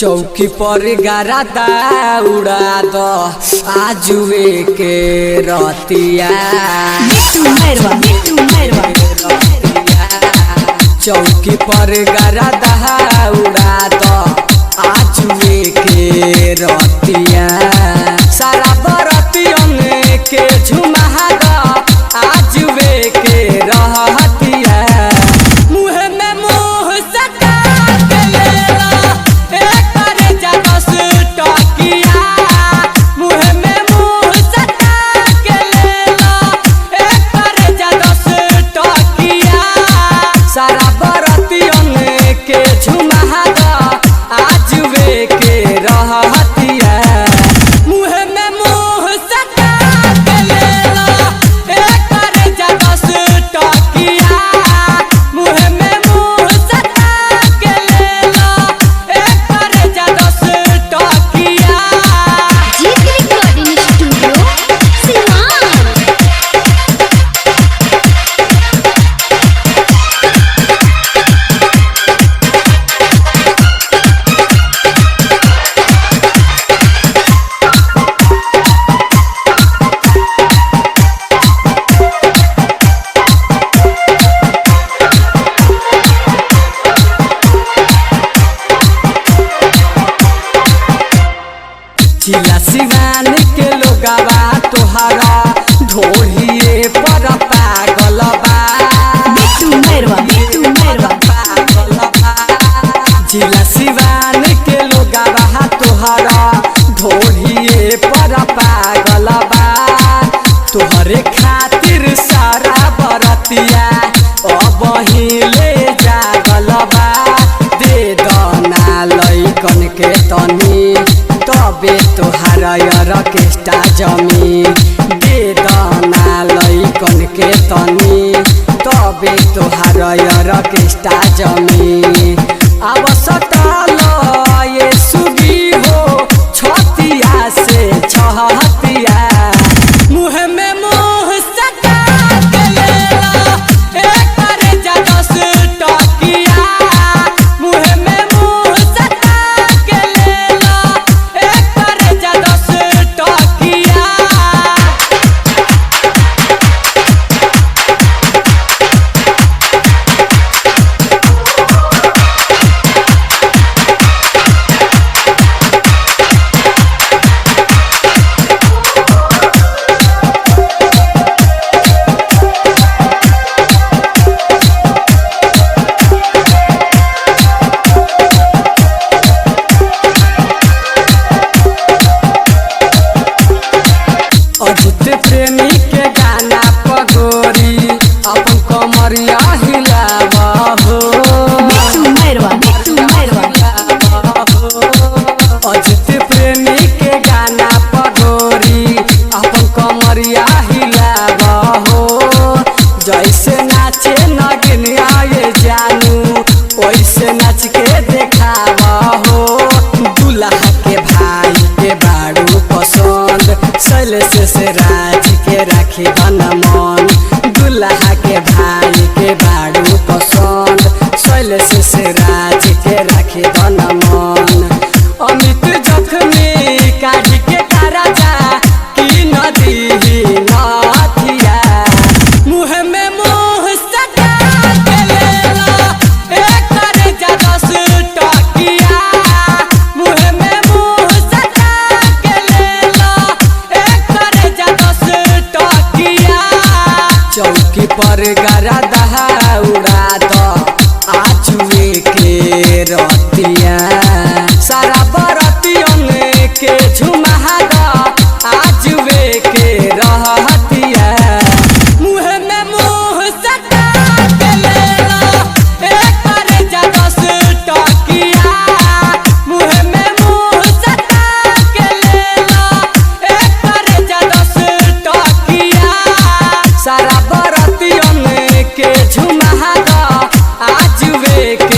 चौकी पर गरादा उड़ा दो आजुए के रतिया। चौकी पर गरादा उड़ा दो आजुए के रतिया। सारा बरतियन के झुमा दो आजुए के रहतिया। मुँह में मुँह सटा के ले लो एक जगस टकिया। मुँह में मुँह सटा के ले लो एक जगस टकिया। सारा बरतियन के झुमा दो आजुए के रहतिया। मुँह में मुँह सटा के ले लो एक जगस टकिया। मुँह में मुँह सटा के ले लो एक जगस टकिया। जीत रिकॉर्डिंग स्टूडियो सिवान। जिला सिवान के लोगवा तोहरा ढोढ़िए पर पागल बा। जिला सिवान के लोगवा तोहरा ढोढ़िए पर पागल बा। तोहरे खातिर सारा बरतिया अब ले जागल बा। दे दना लइकन के तनी तबे तोहार ऑर्केस्ट्रा जमी। दे दना लइकन के तनी तबे तोहार ऑर्केस्ट्रा जमी। अब सटल ये सुगी हो छतिया से छहतिया। मुँह में मुँह सटा के ले लो एक जगस टकिया। मुँह में मुँह सटा के ले लो एक जगस टकिया। अजित प्रेमी के गाना पगोरी अपन कमरिया हिलावा हो। अजित प्रेमी के गाना पगोरी अपन कमरिया हिलावा हो। जैसे नाचे नगनिया ये जानू वैसे नाच के देखावा हो। दूल्हा के भाई के बाड़ू पसंद शैलेश से राज के राखी धन मन। दूल्हा के भाई के बाड़ू पसंद शैलेश से राज के राखी धन मन। अमित जख्मी काढ़ी के राजा की नदी नथिया। मुँह में मुँह सटा के ले लो एक जगस टकिया। मुँह में मुँह सटा के ले लो एक जगस टकिया। चौकी पर गरादा उड़ा दो आजुए के रतिया। सारा बरतियन के झुमा दो आजुए के रहतिया। मुँह में मुँह सटा के ले लो एक जगस टकिया। मुँह में मुँह सटा के ले लो एक जगस टकिया। सारा बरतियन के झुमा दो आजुए के